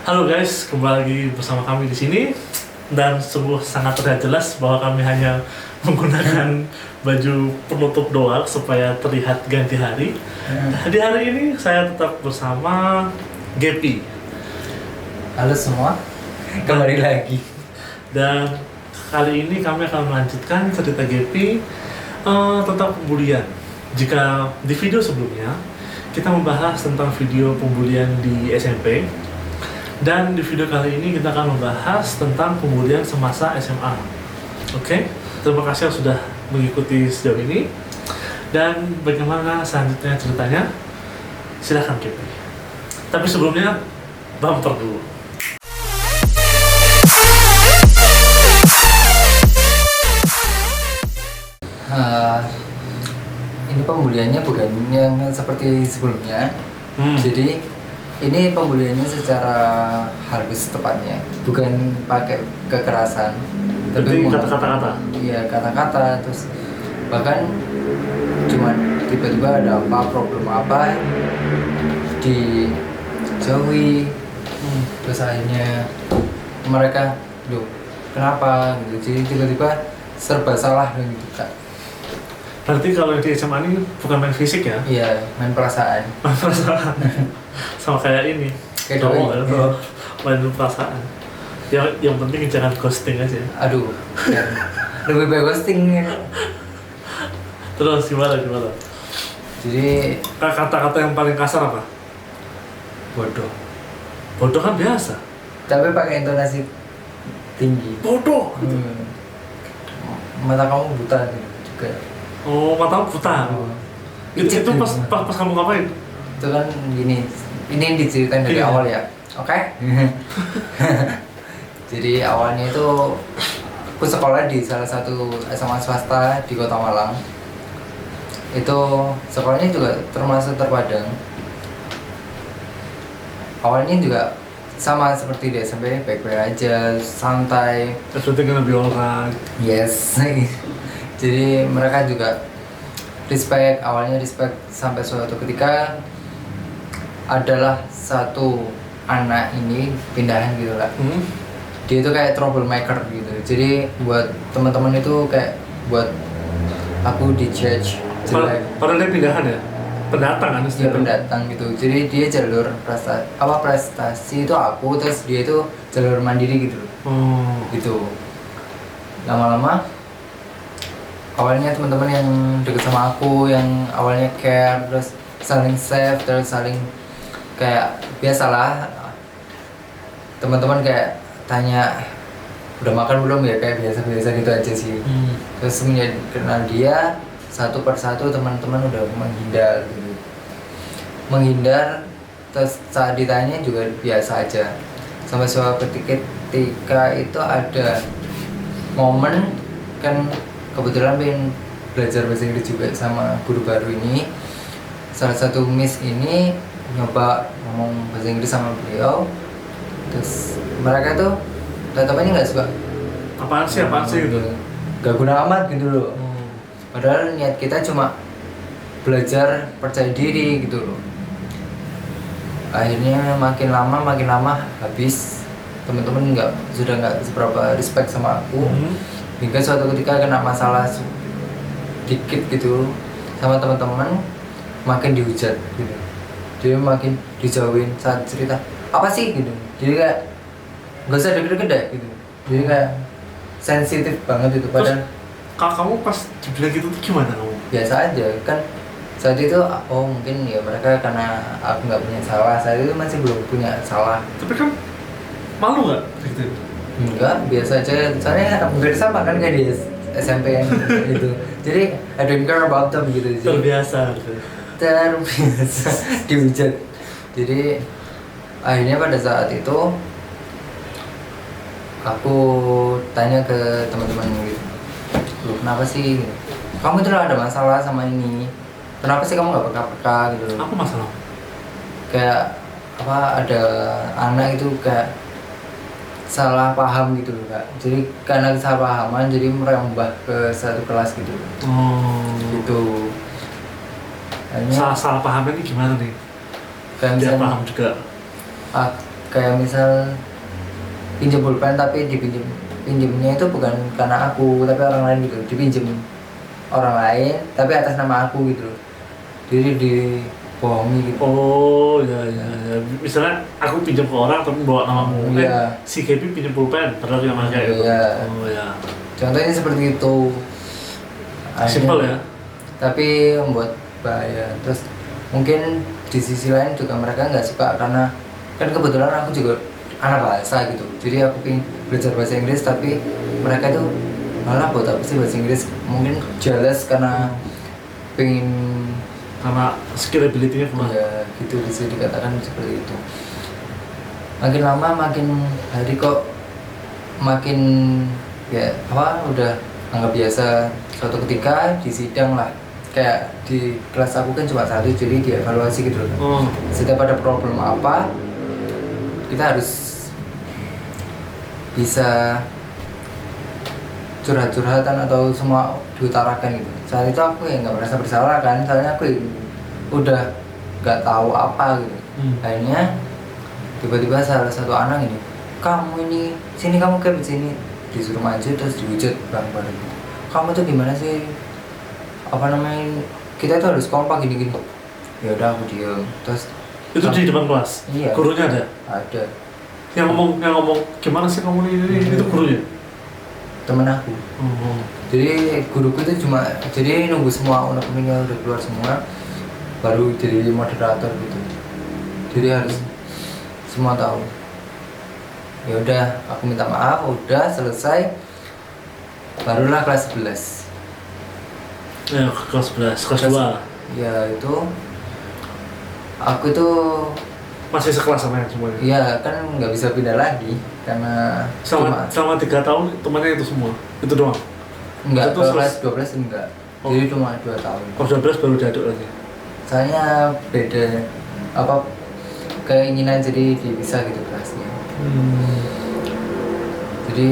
Halo guys, kembali lagi bersama kami di sini dan sungguh sangat terlihat jelas bahwa kami hanya menggunakan baju penutup doang supaya terlihat ganti hari. Di hari ini saya tetap bersama Gepi. Halo semua, kembali lagi. Dan kali ini kami akan melanjutkan cerita Gepi tentang pembulian. Jika di video sebelumnya kita membahas tentang video pembulian di SMP, dan di video kali ini kita akan membahas tentang pembulian semasa SMA. Oke, terima kasih yang sudah mengikuti sejauh ini. Dan bagaimana selanjutnya ceritanya? Silahkan Gepi. Tapi sebelumnya bumper dulu. Ini pembuliannya bukan yang seperti sebelumnya. Jadi ini pembuliannya secara halus tepatnya, bukan pakai kekerasan. Tapi kata-kata. Iya, kata-kata, terus bahkan cuma tiba-tiba ada problem apa dijauhi, terus akhirnya mereka, loh kenapa gitu, jadi tiba-tiba serba salah gitu Kak. Berarti kalau di SMA ini bukan main fisik ya? Iya, main perasaan. Sama kayak ini. Kayak doi. Iya. Main perasaan. Yang penting jangan ghosting aja. Aduh, ya. Lebih baik ghosting ya. Terus gimana? Jadi Kata-kata yang paling kasar apa? bodoh. Bodoh kan biasa. Tapi pakai intonasi tinggi. Bodoh. Mata kamu buta gitu juga. Oh, matamu buta. Picit Itu gitu. pas kamu ngapain? Itu kan gini. Ini diceritain dari Iya. awal ya. Oke? Jadi awalnya itu aku sekolah di salah satu SMA swasta di Kota Malang. Itu sekolahnya juga termasuk terpadang. Awalnya juga sama seperti di SMP, baik-baik aja, santai. Everything gonna be alright. Yes. Jadi mereka juga awalnya respect sampai suatu ketika adalah satu anak ini pindahan gitu lah. Dia itu kayak troublemaker gitu. Jadi buat teman-teman itu kayak buat aku di-judge jelek. Padahal dia pindahan ya? Pendatang kan? Dia pendatang gitu. Jadi dia jalur prestasi itu aku, terus dia itu jalur mandiri gitu. Gitu. Lama-lama awalnya teman-teman yang deket sama aku, yang awalnya care, terus saling save, terus saling kayak biasalah teman-teman kayak tanya udah makan belum ya, kayak biasa-biasa gitu aja sih. Terus kenal dia satu persatu, teman-teman udah menghindar, terus saat ditanya juga biasa aja. Sampai suatu ketika itu ada momen kan, kebetulan pengen belajar bahasa Inggris juga sama guru baru ini. Salah satu miss ini nyoba ngomong bahasa Inggris sama beliau, terus mereka tuh teman-temannya nggak suka. Apaan sih gitu? Gak guna amat gitu loh. Padahal niat kita cuma belajar percaya diri gitu loh. Akhirnya makin lama habis, teman-teman sudah nggak seberapa respect sama aku. Hingga suatu ketika kena masalah dikit gitu sama teman-teman, makin dihujat gitu. Dia makin dijauhin saat cerita apa sih gitu. Jadi kayak nggak usah deket-deket deh gitu. Jadi kayak sensitif banget itu. Padahal kamu pas dibilang gitu tuh gimana kamu? biasa aja kan. Saat itu mungkin ya mereka karena aku nggak punya salah. Saat itu masih belum punya salah. Tapi kan malu nggak gitu? Enggak, biasa aja. Soalnya hampir sama kan kayak di SMP yang gitu. Jadi I don't care about them gitu. Terbiasa Dihujat. Jadi akhirnya pada saat itu aku tanya ke teman-teman gitu, "Loh, kenapa sih? Kamu itu ada masalah sama ini. Kenapa sih kamu nggak peka-peka gitu?" Aku masalah. Kayak ada anak itu kayak salah paham gitu loh Kak. Jadi karena kesalahpahaman jadi merembah ke satu kelas gitu. Gitu. Salah pahamnya ini gimana nih? Kayak Dia misalnya paham juga. kayak misal pinjam pulpen tapi pinjemnya itu bukan karena aku tapi orang lain gitu, dipinjem orang lain tapi atas nama aku gitu, jadi dibohongi gitu. Oh ya. Misalnya aku pinjam ke orang tapi bawa namamu. Iya. Si Gaby pinjam pulpen padahal yang pakai itu. Iya. Oh ya. Contohnya seperti itu. Simpel ya. Tapi membuat bahaya. Terus mungkin di sisi lain juga mereka nggak suka karena kan kebetulan aku juga anak bahasa gitu, jadi aku pengen belajar bahasa Inggris tapi mereka itu malah buat apa sih bahasa Inggris, mungkin jealous karena pengen Karena skill ability-nya kurang. ya gitu, bisa dikatakan seperti itu. Makin lama makin hari kok makin ya apa udah anggap biasa. Suatu ketika di sidang lah, kayak di kelas aku kan cuma satu, jadi dievaluasi gitu loh. Setiap ada problem apa kita harus bisa curhat-curhatan atau semua diutarakan gitu. Saat itu aku ya nggak merasa bersalah kan, soalnya aku udah nggak tahu apa gitu. Akhirnya tiba-tiba salah satu anak ini, kamu ini sini, kamu kayak begini, disuruh maju terus dihujat bareng-bareng. Kamu tuh gimana sih, apa namanya, kita tuh harus kompak gini-gini. Ya udah aku diem. Terus itu di depan kelas. Iya. Gurunya ada. Yang ngomong gimana sih kamu ini itu gurunya. Temen aku. Jadi guruku itu cuma jadi nunggu semua unek-uneknya udah keluar semua baru jadi moderator gitu. Jadi harus semua tahu. Ya udah, aku minta maaf, udah selesai. Barulah kelas 11. Ya, kelas 11, kelas 2. Ya itu aku itu masih sekelas sama yang semuanya. iya kan nggak bisa pindah lagi karena selama 3 tahun temannya itu semua itu doang. Enggak, kelas 12 enggak. Jadi cuma 2 tahun. Kelas 12 baru diaduk lagi. Soalnya beda apa keinginan, jadi dipisah gitu kelasnya. Jadi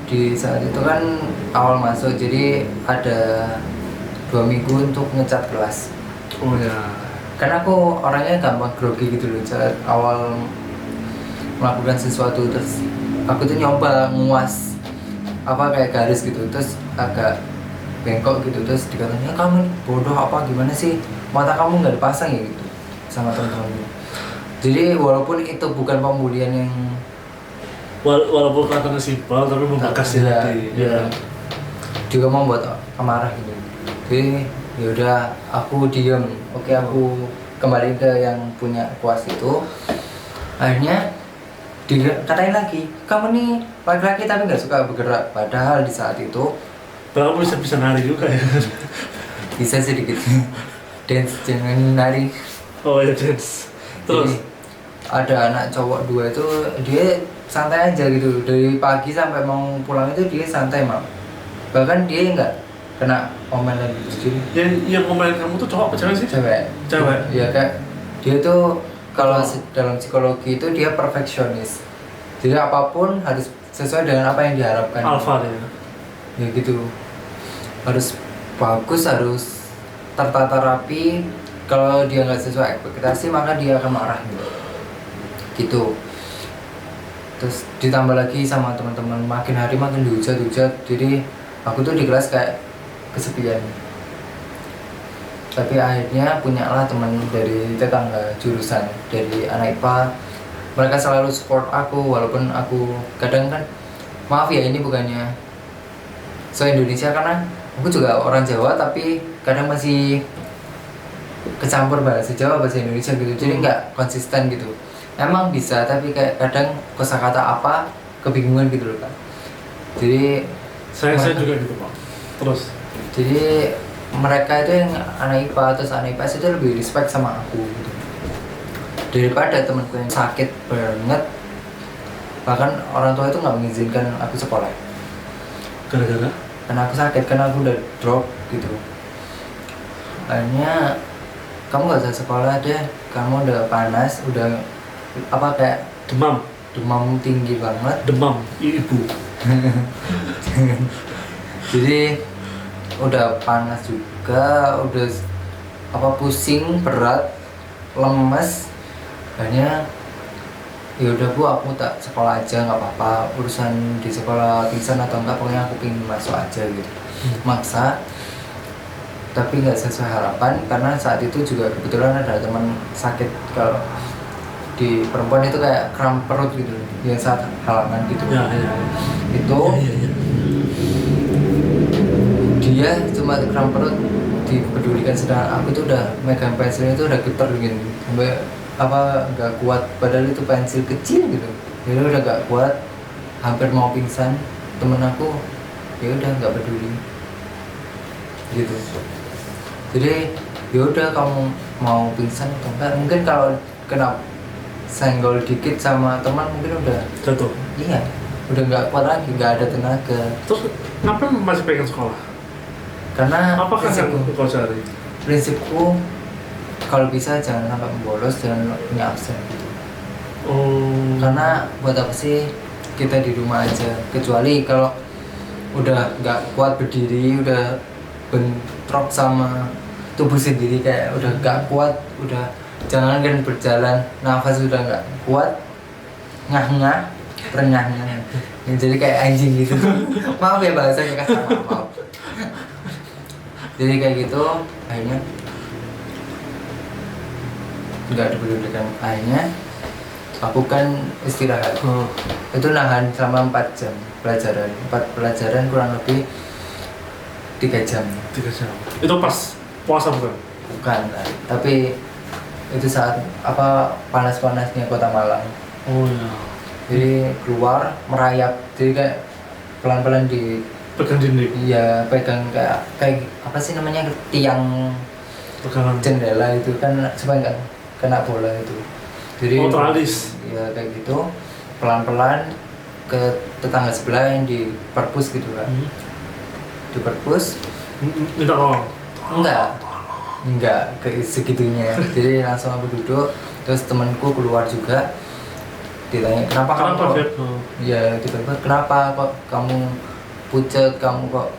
di saat itu kan awal masuk, jadi ada 2 minggu untuk ngecat kelas. Oh ya. Karena aku orangnya gampang grogi gitu loh saat awal melakukan sesuatu, terus aku tuh nyoba nguas apa kayak garis gitu, terus agak bengkok gitu, terus dikatanya kamu bodoh apa gimana sih, mata kamu nggak dipasang ya gitu sama teman-teman. Jadi walaupun itu bukan pembulian yang walaupun kelihatannya simpel tapi membekas di hati. Ya. Juga membuat amarah gitu. Jadi yaudah aku diem. Oke, aku kembali ke yang punya kuas itu. Akhirnya dikatain lagi, kamu nih laki-laki tapi nggak suka bergerak. Padahal di saat itu kamu bisa nari juga ya. bisa sedikit dance, jangan nari. Oh ya, dance. Terus jadi, ada anak cowok 2 itu dia santai aja gitu, dari pagi sampai mau pulang itu dia santai mak. Bahkan dia nggak kena omelan gitu. Yang ngomelin kamu tuh cowok apa cewek sih? Cewek. Iya, kayak dia tuh kalau dalam psikologi itu dia perfeksionis. Jadi apapun harus sesuai dengan apa yang diharapkan. Alpha dia. Ya gitu. Harus bagus, harus tertata rapi. Kalau dia nggak sesuai ekspektasi maka dia akan marah gitu. Terus ditambah lagi sama teman-teman, makin hari makin dihujat. Jadi aku tuh di kelas kayak kesepian. Tapi akhirnya punyalah teman dari tetangga jurusan, dari anak IPA. Mereka selalu support aku walaupun aku kadang kan, maaf ya ini bukannya so Indonesia, karena aku juga orang Jawa tapi kadang masih kecampur bahasa Jawa bahasa Indonesia gitu, jadi nggak konsisten gitu. Emang bisa tapi kayak kadang kosakata apa kebingungan gitu loh Kak. Jadi saya juga gitu Pak. Terus jadi mereka itu yang anak IPA atau anak IPS itu lebih respect sama aku gitu, daripada temanku yang sakit banget, bahkan orang tua itu nggak mengizinkan aku sekolah gara-gara karena aku sakit, karena aku udah drop gitu. Akhirnya kamu nggak usah sekolah deh, kamu udah panas, udah apa kayak demam tinggi banget, demam ibu. jadi udah panas juga, udah apa pusing berat, lemes. Akhirnya ya udah bu, aku tak sekolah aja nggak apa-apa, urusan di sekolah pingsan atau enggak, pokoknya aku pengen masuk aja gitu. Maksa, tapi nggak sesuai harapan karena saat itu juga kebetulan ada teman sakit. Kalau di perempuan itu kayak kram perut gitu yang saat halangan gitu. Ya. Itu Ya. dia cuma kram perut dipedulikan, sedangkan aku tuh udah megang pensil itu udah getar gitu sampai apa nggak kuat, padahal itu pensil kecil gitu. Jadi udah nggak kuat, hampir mau pingsan. Temen aku ya udah nggak peduli gitu. Jadi ya udah, kamu mau pingsan atau enggak, mungkin kalau kena senggol dikit sama teman mungkin udah Jatuh. iya, udah nggak kuat lagi, nggak ada tenaga. Terus ngapain masih pengen sekolah? Karena Apakah yang kau cari? prinsipku kalau bisa jangan sampai bolos, jangan punya absen gitu. Oh. Karena buat apa sih kita di rumah aja, kecuali kalau udah nggak kuat berdiri, udah bentrok sama tubuh sendiri, kayak udah nggak kuat, udah jangan kan berjalan, nafas udah nggak kuat, ngah-ngah, renyah-ngah, jadi kayak anjing gitu. Maaf ya bahasanya kasar, maaf. Jadi kayak gitu, akhirnya nggak dipedulikan. Akhirnya aku kan istirahat. Itu nahan selama 4 jam pelajaran. 4 pelajaran kurang lebih 3 jam. 3 jam. Itu pas puasa bukan? Bukan, tapi itu saat apa panas-panasnya kota Malang. Oh ya. Jadi keluar merayap, jadi kayak pelan-pelan di Pegang dinding. iya, pegang kayak apa sih namanya, tiang Pegangan. jendela itu kan supaya nggak kena bola itu. Jadi teralis. ya kayak gitu, pelan-pelan ke tetangga sebelah yang di perpus gitu kan. Di perpus Minta tolong. enggak ke segitunya. Jadi langsung aku duduk, terus temanku keluar juga, ditanya kenapa kamu kok Feb? ya tiba-tiba kenapa kok kamu pucet, kamu kok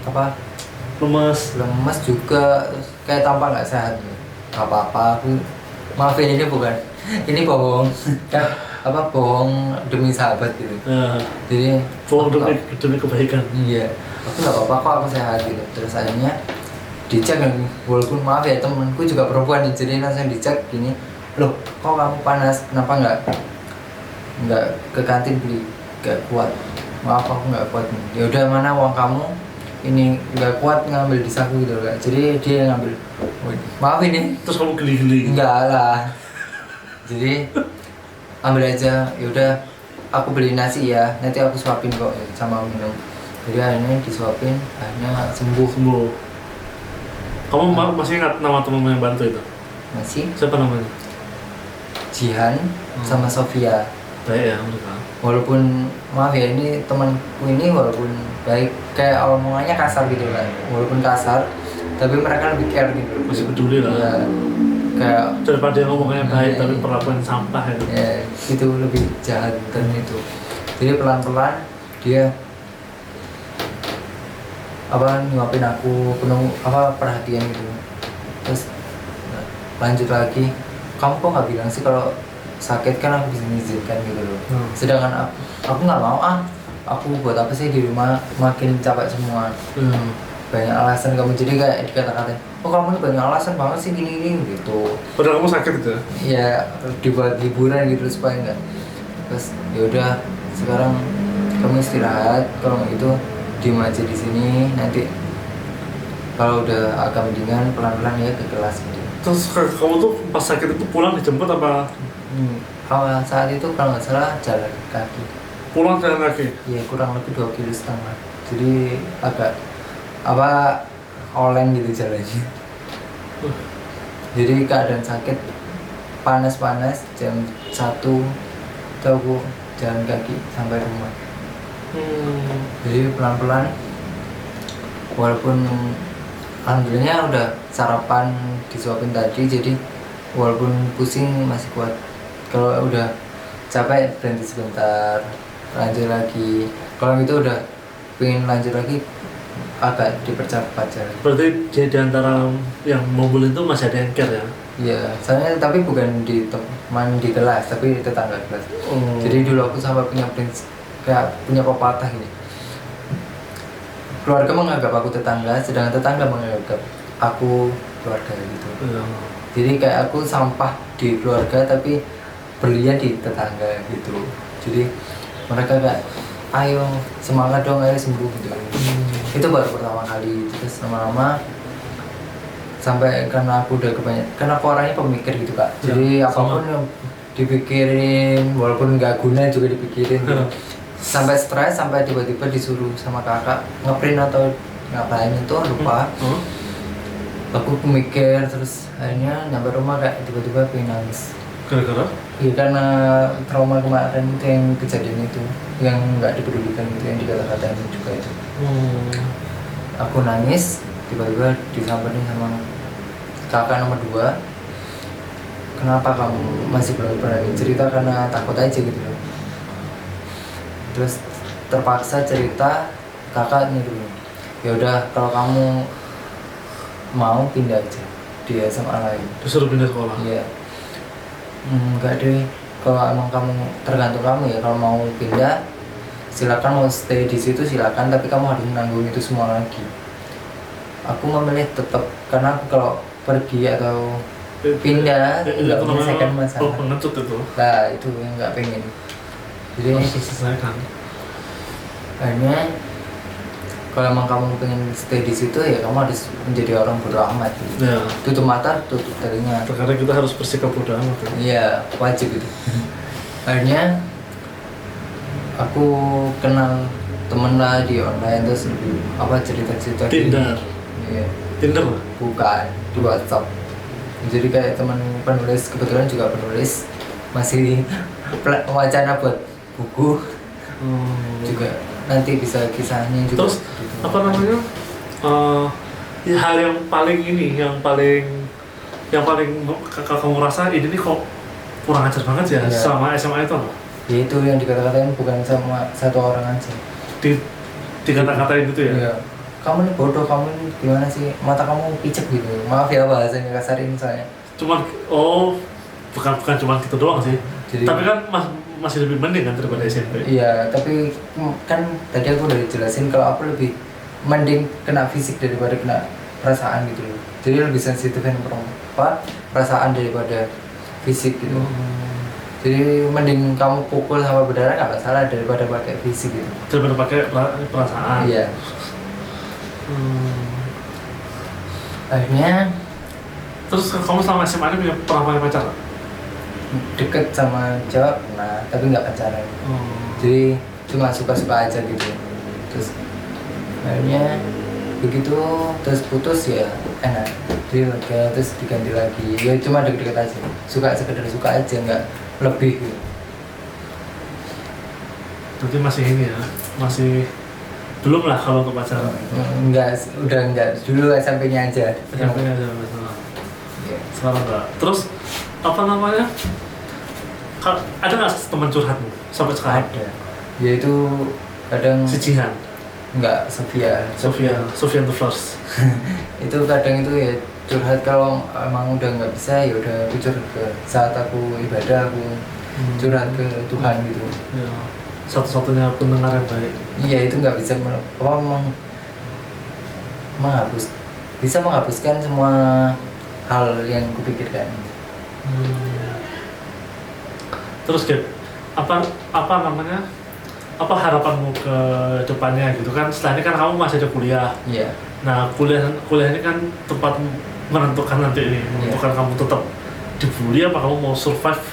apa lemes juga, terus kayak tampak nggak sehat. Nggak apa-apa, aku maafin, ini bukan ini bohong kan, apa bohong demi sahabat gitu. Jadi bohong demi kebaikan. iya, aku nggak apa-apa kok, aku sehat gitu. Terus akhirnya dicek, walaupun maaf ya temenku juga perempuan nih, jadi langsung dicek gini, loh kok kamu panas, kenapa nggak ke kantin beli, nggak kuat. Maaf aku nggak kuat nih. Ya udah, mana uang kamu, ini nggak kuat ngambil di saku gitu kan. Jadi dia yang ngambil. Maaf ini. Terus kamu geli-geli? Enggak lah. Jadi ambil aja. Ya udah, aku beli nasi ya, nanti aku suapin kok sama minum. Jadi akhirnya disuapin, akhirnya sembuh. Kamu masih ingat nama temanmu yang bantu itu? Masih. Siapa namanya? Jihan sama Sofia. Baik ya mereka. Walaupun maaf ya, ini temanku ini walaupun baik, kayak omongannya kasar gitu kan, walaupun kasar tapi mereka lebih care gitu, Masih peduli lah ya, kayak daripada yang ngomongnya baik tapi perlakuan sampah gitu. ya itu lebih jahat dan itu. Jadi pelan-pelan dia apa nyuapin aku, penuh apa perhatian gitu. Terus lanjut lagi, kamu kok nggak bilang sih kalau sakit, kan aku bisa mengizinkan gitu loh. Sedangkan aku nggak mau, aku buat apa sih di rumah, makin capek semua. Banyak alasan kamu, jadi kayak dikata-katain, oh kamu ini banyak alasan banget sih gini gitu. Padahal kamu sakit gitu ya? Ya dibuat hiburan gitu supaya enggak. Terus ya udah, sekarang kamu istirahat, kalau nggak gitu diem aja di sini, nanti kalau udah agak mendingan pelan-pelan ya ke kelas gitu. Terus kamu tuh pas sakit itu pulang dijemput apa? Kalau saat itu kalau nggak salah jalan kaki. Pulang jalan kaki? Iya, kurang lebih 2,5 km. Jadi agak apa oleng gitu jalannya. Jadi keadaan sakit, panas-panas, jam 1 tuh aku jalan kaki sampai rumah. Jadi pelan-pelan, walaupun alhamdulillahnya udah sarapan disuapin tadi, jadi walaupun pusing masih kuat. Kalau udah capek berhenti sebentar, lanjut lagi. Kalau itu udah pengen lanjut lagi, agak dipercepat jalan. Berarti jadi antara yang mobil itu masih ada yang care ya? Iya, soalnya tapi bukan di cuman di kelas tapi tetangga kelas. Jadi dulu aku sampai punya prinsip kayak punya pepatah ini, keluarga menganggap aku tetangga sedangkan tetangga menganggap aku keluarga gitu. Jadi kayak aku sampah di keluarga tapi berlian di tetangga gitu. Jadi mereka kayak ayo semangat dong, ayo sembuh gitu. Itu baru pertama kali. Terus lama-lama sampai karena aku udah kebanyakan, karena aku orangnya pemikir gitu kak. Jadi apapun yang dipikirin walaupun nggak guna juga dipikirin gitu. Sampai stres, sampai tiba-tiba disuruh sama kakak ngeprint atau ngapain itu lupa. Aku mikir terus akhirnya nyampe rumah kayak tiba-tiba pengen nangis. Gara-gara? Iya karena trauma kemarin itu yang kejadian itu yang nggak dipedulikan gitu, yang dikata-katain juga itu. Aku nangis tiba-tiba disamperin sama kakak nomor 2. Kenapa kamu masih belum berani cerita? Karena takut aja gitu loh. Terus terpaksa cerita, kakak nyuruh ya udah kalau kamu mau pindah aja di SMA lain. Disuruh pindah sekolah? Iya. Enggak deh, kalau emang kamu tergantung kamu ya, kalau mau pindah silakan, mau stay di situ silakan, tapi kamu harus menanggung itu semua lagi. Aku memilih tetap karena aku kalau pergi atau pindah nggak menyelesaikan masalah. Pengecut itu. Nah itu yang nggak pengen. Jadi harus diselesaikan. Akhirnya kalau emang kamu pengen stay di situ ya kamu harus menjadi orang bodo amat gitu. Ya. Tutup mata, tutup telinga. Terkadang kita harus bersikap bodo amat. Iya, wajib itu. Akhirnya aku kenal temen lah di online, terus apa cerita-cerita Tinder. Iya. Tinder lah? Bukan, di WhatsApp. Jadi kayak teman penulis, kebetulan juga penulis, masih wacana buat buku. Juga nanti bisa kisahnya juga. Terus apa namanya, hal yang paling ini, yang paling kamu rasa ini nih kok kurang ajar banget ya selama SMA itu apa? Ya itu yang dikata-katain bukan sama satu orang aja. Dikata-katain gitu ya? Iya. Kamu nih bodoh, kamu nih gimana sih, mata kamu picek gitu. Maaf ya bahasanya kasarin saya. Cuman bukan cuma gitu doang sih. Jadi, tapi kan masih lebih mending kan daripada SMP. Iya, tapi kan tadi aku udah jelasin kalau aku lebih mending kena fisik daripada kena perasaan gitu loh. Jadi lebih sensitif yang perasaan daripada fisik gitu. Jadi mending kamu pukul sama berdarah nggak masalah daripada pakai fisik gitu. Daripada pakai perasaan. Iya. Akhirnya terus kamu selama SMA ini pernah punya pacar? Deket sama cewek pernah, tapi nggak pacaran. Jadi cuma suka-suka aja gitu. Terus akhirnya begitu, terus putus ya enak, jadi lega, terus diganti lagi. Ya cuma deket-deket aja, sekedar suka aja, nggak lebih gitu. Berarti masih ini ya, masih belum lah kalau untuk pacaran. Enggak, udah enggak, dulu SMP-nya aja. SMP-nya aja masalah. Sekarang enggak. Terus apa namanya? Ada nggak teman curhatmu sampai sekarang? Ada. Yaitu kadang si Jihan. Enggak, Sofian the First. Itu kadang itu ya curhat kalau emang udah nggak bisa ya udah aku curhat ke saat aku ibadah, aku curhat ke Tuhan gitu. Ya. Satu-satunya pendengar yang baik. Iya, itu nggak bisa menghapuskan semua hal yang kupikirkan. Terus Gap, apa namanya? Apa harapanmu ke depannya gitu kan? Setelah ini kan kamu masih ada kuliah. Iya. Nah, kuliah ini kan tempat menentukan nanti ini, menentukan kamu tetap dibully apa kamu mau survive.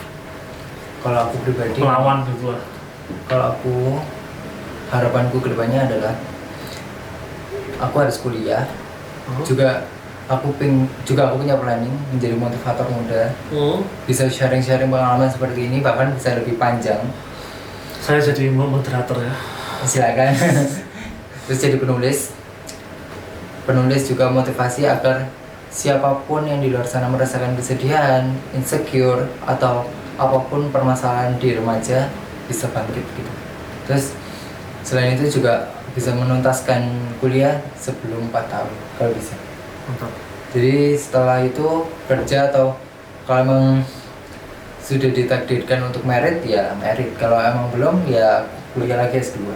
Kalau aku pribadi melawan gitu lah. Kalau aku harapanku ke depannya adalah aku harus kuliah. Juga aku punya planning menjadi motivator muda. Bisa sharing-sharing pengalaman seperti ini, bahkan bisa lebih panjang. Saya jadi moderator ya. Silakan. Terus jadi penulis juga motivasi agar siapapun yang di luar sana merasakan kesedihan, insecure atau apapun permasalahan di remaja bisa bangkit gitu. Terus selain itu juga bisa menuntaskan kuliah sebelum 4 tahun kalau bisa. Mantap. Jadi setelah itu kerja atau kalau emang sudah ditakdirkan untuk merit ya merit, kalau emang belum ya kuliah lagi S2.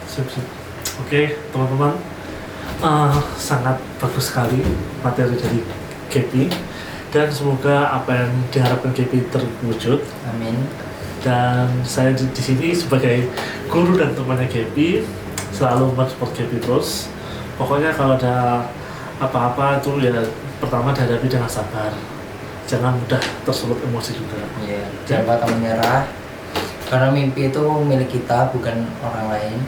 Sip. Oke, teman-teman, sangat bagus sekali materi dari Gaby, dan semoga apa yang diharapkan Gaby terwujud. Amin. Dan saya di sini sebagai guru dan temannya Gaby selalu mensupport Gaby terus. Pokoknya kalau ada apa-apa itu ya pertama dihadapi dengan sabar, jangan mudah tersulut emosi juga. Iya, jangan patah menyerah, karena mimpi itu milik kita bukan orang lain.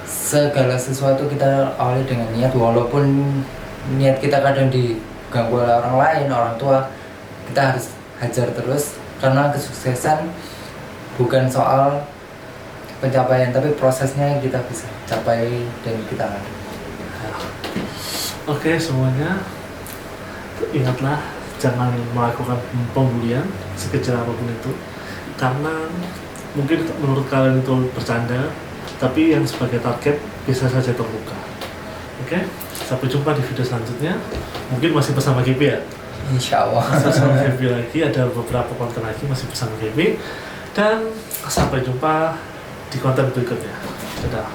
Segala sesuatu kita awali dengan niat, walaupun niat kita kadang diganggu oleh orang lain, orang tua, kita harus hajar terus, karena kesuksesan bukan soal pencapaian tapi prosesnya yang kita bisa capai dan kita lalui. Oke, semuanya ingatlah jangan melakukan pembulian sekecil apapun itu, karena mungkin menurut kalian itu bercanda, tapi yang sebagai target bisa saja terbuka. Oke, sampai jumpa di video selanjutnya. Mungkin masih bersama Gaby ya? Insya Allah. Masih bersama Gaby lagi, ada beberapa konten lagi masih bersama Gaby. Dan sampai jumpa di konten berikutnya. Dadah.